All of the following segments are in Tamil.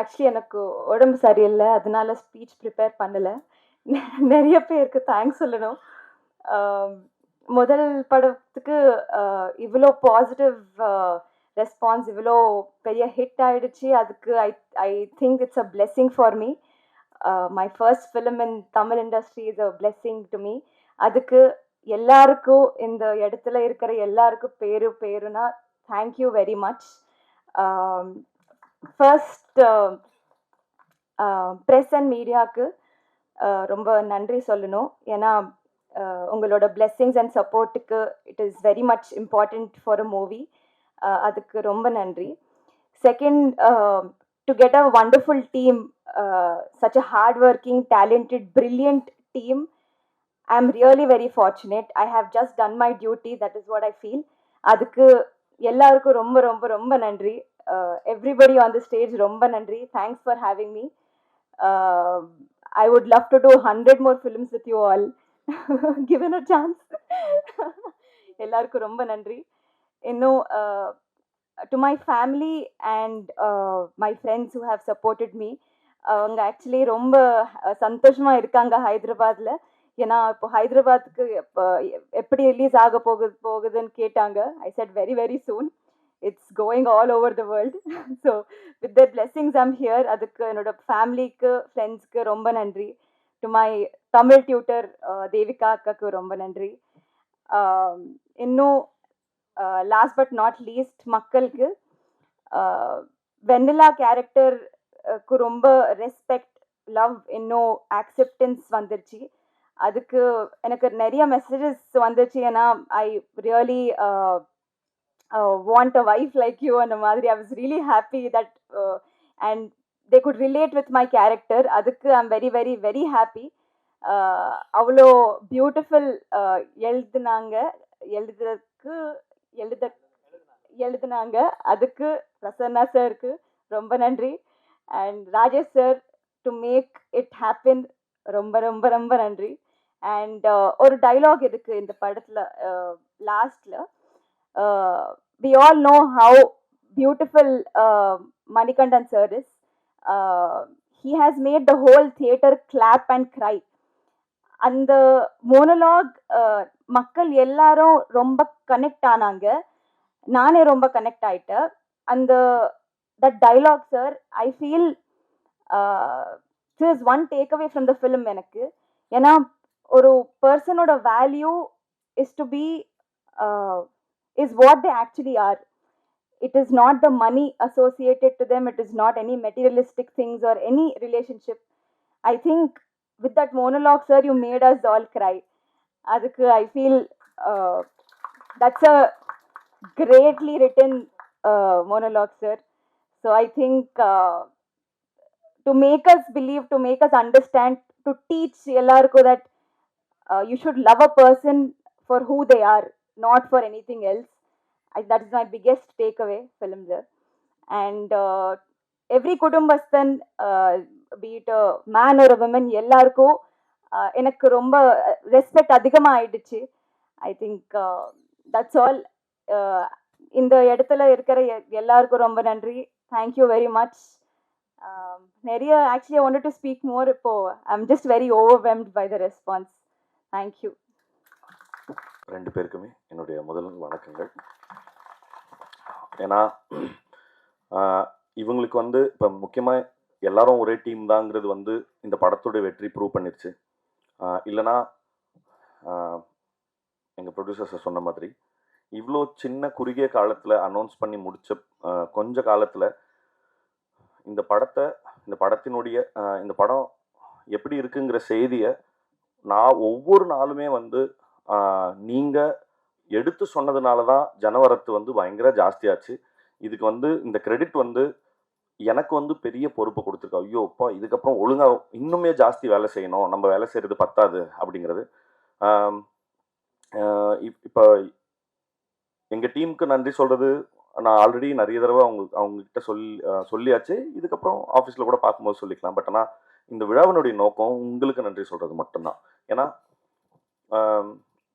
ஆக்சுவலி எனக்கு உடம்பு சரியில்லை, அதனால ஸ்பீச் ப்ரிப்பேர் பண்ணல. நிறைய பேருக்கு தேங்க்ஸ் சொல்லணும். ஆம், முதல் படத்துக்கு இவ்வளோ பாசிட்டிவ் ரெஸ்பான்ஸ், இவ்வளோ பெரிய ஹிட் ஆயிடுச்சு. அதுக்கு I I think it's a blessing for me. My first film in Tamil industry is a blessing to me. அதுக்கு எல்லாருக்கும், இந்த இடத்துல இருக்கிற எல்லாருக்கும் பேருனா thank you very much. First press and மீடியாவுக்கு ரொம்ப நன்றி சொல்லணும். ஏன்னா உங்களோட பிளெஸ்ஸிங்ஸ் அண்ட் சப்போர்ட்டுக்கு it is very much important for a movie. அதுக்கு ரொம்ப நன்றி. Second, to get a wonderful team, such a hardworking, talented, brilliant team. I'm really very fortunate. I have just done my duty. That is what I feel. அதுக்கு எல்லாருக்கும் ரொம்ப ரொம்ப ரொம்ப நன்றி. Everybody on the stage ரொம்ப நன்றி. Thanks for having me. I would love to do 100 more films with you all, given a chance. எல்லாருக்கும் ரொம்ப நன்றி. இன்னும் to my family and my friends who have supported me, அவங்க ஆக்சுவலி ரொம்ப சந்தோஷமாக இருக்காங்க ஹைதராபாத்தில். ஏன்னா இப்போ ஹைதராபாத்துக்கு எப்படி ரிலீஸ் ஆக போகுதுன்னு கேட்டாங்க. ஐ said very very soon. It's going all over the world. So with the blessings I'm here. அதுக்கு என்னோட ஃபேமிலிக்கு, ஃப்ரெண்ட்ஸ்க்கு ரொம்ப நன்றி. To my Tamil tutor Devika அக்காவுக்கு ரொம்ப நன்றி. இன்னும் லாஸ்ட் பட் நாட் லீஸ்ட், மக்களுக்கு வெண்ணிலா கேரக்டருக்கு ரொம்ப ரெஸ்பெக்ட், லவ், இன்னும் ஆக்செப்டன்ஸ் வந்துருச்சு. அதுக்கு எனக்கு நிறைய மெசேஜஸ் வந்துச்சு. ஏன்னா I really want a wife like you அந்த மாதிரி. I was really happy that and they could relate with my character. அதுக்கு I'm very very very happy. அவ்வளோ பியூட்டிஃபுல் எழுதுனாங்க. அதுக்கு பிரசன்னா சாருக்கு ரொம்ப நன்றி. And Rajesh sir, to make it happen, ரொம்ப ரொம்ப ரொம்ப நன்றி. அண்ட் ஒரு டைலாக் இருக்கு இந்த படத்துல லாஸ்ட்ல. we all know how beautiful Manikandan sir is. He has made the whole theater clap and cry. அந்த மோனோலாக் மக்கள் எல்லாரும் ரொம்ப கனெக்ட் ஆனாங்க. நானே ரொம்ப கனெக்ட் ஆயிட்டேன். அந்த that dialogue sir, I feel this is one takeaway from the film எனக்கு. ஏன்னா ஒரு பர்சனோட value is to be is what they actually are. It is not the money associated to them. It is not any materialistic things or any relationship. I think with that monologue, sir, you made us all cry. Adukku I feel that's a greatly written monologue, sir. So I think to make us believe, to make us understand, to teach ellarku that you should love a person for who they are, not for anything else. That is my biggest takeaway film there. And every kudumbasthan, be it a man or a woman, எல்லாருக்கும் எனக்கு ரொம்ப ரெஸ்பெக்ட் அதிகமாக ஆயிடுச்சு. I think that's all. இந்த இடத்துல இருக்கிற எல்லாருக்கும் ரொம்ப நன்றி. Thank you very much. நிறைய actually I wanted to speak more. இப்போ I am just very overwhelmed by the response. Thank you. ரெண்டு பேருக்குமே என்னுடைய முதல் வணக்கங்கள். ஏன்னா இவங்களுக்கு வந்து இப்போ முக்கியமாக எல்லாரும் ஒரே டீம் தாங்கிறது வந்து இந்த படத்தோட வெற்றி ப்ரூவ் பண்ணிருச்சு. இல்லைனா எங்கள் ப்ரொடியூசர்ஸை சொன்ன மாதிரி இவ்வளோ சின்ன குறுகிய காலத்தில் அனௌன்ஸ் பண்ணி முடித்த கொஞ்ச காலத்தில் இந்த படத்தினுடைய இந்த படம் எப்படி இருக்குங்கிற செய்தியை நான் ஒவ்வொரு நாளுமே வந்து நீங்கள் எடுத்து சொன்னதுனால தான் ஜனவரத்து வந்து பயங்கர ஜாஸ்தியாச்சு. இதுக்கு வந்து இந்த கிரெடிட் வந்து எனக்கு வந்து பெரிய பொறுப்பு கொடுத்துருக்கு. ஐயோப்பா, இதுக்கப்புறம் ஒழுங்காக இன்னுமே ஜாஸ்தி வேலை செய்யணும், நம்ம வேலை செய்கிறது பத்தாது அப்படிங்கிறது. இப்போ எங்கள் டீமுக்கு நன்றி சொல்கிறது நான் ஆல்ரெடி நிறைய தடவை அவங்கக்கிட்ட சொல்லியாச்சு. இதுக்கப்புறம் ஆஃபீஸில் கூட பார்க்கும்போது சொல்லிக்கலாம். பட் ஆனால் இந்த விழாவினுடைய நோக்கம் உங்களுக்கு நன்றி சொல்கிறது மட்டும்தான். ஏன்னா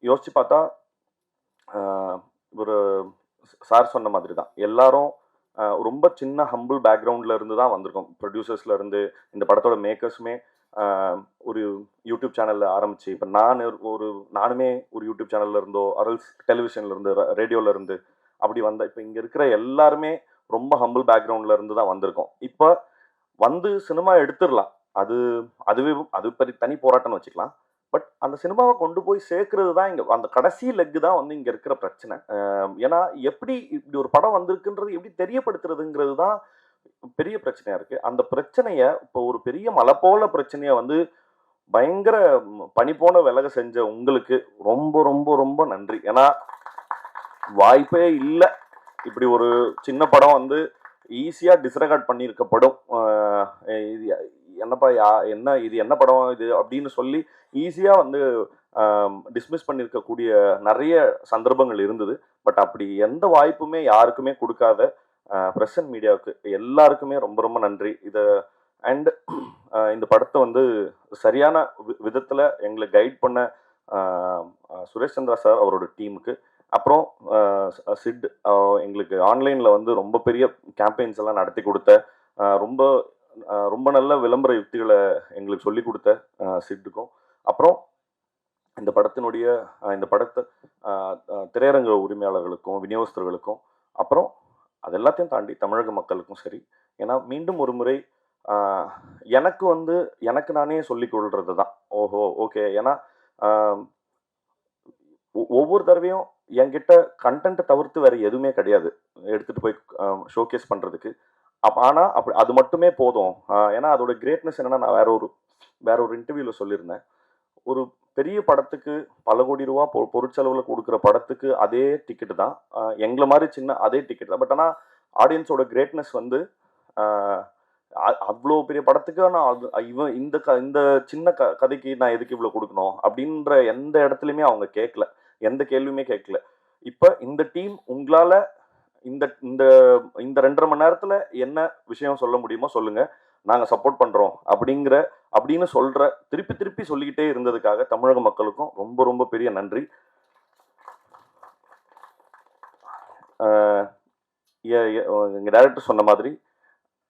யோசித்து பார்த்தா ஒரு சார் சொன்ன மாதிரி தான் எல்லாரும் ரொம்ப சின்ன ஹம்பிள் பேக்ரவுண்டில் இருந்து தான் வந்திருக்கோம். ப்ரொடியூசர்ஸ்ல இருந்து இந்த படத்தோட மேக்கர்ஸுமே ஒரு யூடியூப் சேனலில் ஆரம்பிச்சு, இப்போ நானுமே ஒரு யூடியூப் சேனல்ல இருந்தோ அரல்ஸ் டெலிவிஷன்ல இருந்து ரேடியோல இருந்து அப்படி வந்த இப்போ இங்கே இருக்கிற எல்லாருமே ரொம்ப ஹம்பிள் பேக்ரவுண்டில் இருந்து தான் வந்திருக்கோம். இப்போ வந்து சினிமா எடுத்துடலாம், அதுவே அது தனி போராட்டம்னு வச்சுக்கலாம். பட் அந்த சினிமாவை கொண்டு போய் சேர்க்கறது தான் இங்கே அந்த கடைசி லெக்கு தான் வந்து இங்கே இருக்கிற பிரச்சனை. ஏன்னா எப்படி இப்படி ஒரு படம் வந்திருக்குன்றது எப்படி தெரியப்படுத்துறதுங்கிறது தான் பெரிய பிரச்சனையா இருக்கு. அந்த பிரச்சனைய இப்போ ஒரு பெரிய மலை போல பிரச்சனைய வந்து பயங்கர பனி போன விலக செஞ்ச உங்களுக்கு ரொம்ப ரொம்ப ரொம்ப நன்றி. ஏன்னா வாய்ப்பே இல்லை இப்படி ஒரு சின்ன படம் வந்து ஈஸியா டிஸ்ரெகார்ட் பண்ணியிருக்கப்படும். இது என்னப்பா என்ன இது என்ன படம் இது அப்படின்னு சொல்லி ஈஸியா வந்து டிஸ்மிஸ் பண்ணியிருக்கக்கூடிய நிறைய சந்தர்ப்பங்கள் இருந்தது. பட் அப்படி எந்த வாய்ப்புமே யாருக்குமே கொடுக்காத ப்ரெஸ் அண்ட் மீடியாவுக்கு எல்லாருக்குமே ரொம்ப ரொம்ப நன்றி. அண்ட் இந்த படத்தை வந்து சரியான விதத்தில் எங்களை கைட் பண்ண சுரேஷ் சந்திரா சார் அவரோட டீமுக்கு, அப்புறம் சிட் எங்களுக்கு ஆன்லைனில் வந்து ரொம்ப பெரிய கேம்பெயின்ஸ் எல்லாம் நடத்தி கொடுத்த, ரொம்ப ரொம்ப நல்ல விளம்பர யுக்திகளை எங்களுக்கு சொல்லி கொடுத்த சிட்டுக்கும், அப்புறம் இந்த படத்தை திரையரங்க உரிமையாளர்களுக்கும் விநியோகஸ்தர்களுக்கும், அப்புறம் அது எல்லாத்தையும் தாண்டி தமிழக மக்களுக்கும் சரி. ஏன்னா மீண்டும் ஒரு முறை எனக்கு நானே சொல்லிக் கொள்றது தான். ஓஹோ ஓகே. ஏன்னா ஒவ்வொரு தடவையும் என்கிட்ட கண்டென்ட்டை தவிர்த்து வேற எதுவுமே கிடையாது எடுத்துட்டு போய் ஷோகேஸ் பண்றதுக்கு. ஆனால் அது மட்டுமே போதும். ஏன்னா அதோட கிரேட்னஸ் என்னன்னா, நான் வேற ஒரு இன்டர்வியூல சொல்லியிருந்தேன். ஒரு பெரிய படத்துக்கு பல கோடி ரூபா பொருட்செலவில் கொடுக்குற படத்துக்கு அதே டிக்கெட்டு தான், எங்களை மாதிரி சின்ன அதே டிக்கெட் தான். பட் ஆனால் ஆடியன்ஸோட கிரேட்னஸ் வந்து அவ்வளோ பெரிய படத்துக்கு நான் இந்த சின்ன கதைக்கு நான் எதுக்கு இவ்வளோ கொடுக்கணும் அப்படின்ற எந்த இடத்துலையுமே அவங்க கேட்கல, எந்த கேள்வியுமே கேட்கல. இப்போ இந்த டீம் உங்களால் இந்த இந்த இந்த 2.5 மணி நேரத்தில் என்ன விஷயம் சொல்ல முடியுமோ சொல்லுங்க, நாங்கள் சப்போர்ட் பண்ணுறோம் அப்படின்னு திருப்பி சொல்லிக்கிட்டே இருந்ததுக்காக தமிழக மக்களுக்கும் ரொம்ப ரொம்ப பெரிய நன்றி. எங்கள் டைரக்டர் சொன்ன மாதிரி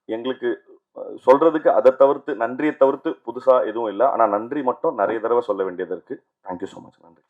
எங்களுக்கு சொல்றதுக்கு அதை தவிர்த்து, நன்றியை தவிர்த்து புதுசாக எதுவும் இல்லை. ஆனால் நன்றி மட்டும் நிறைய தடவை சொல்ல வேண்டியது இருக்கு. Thank you so much. நன்றி.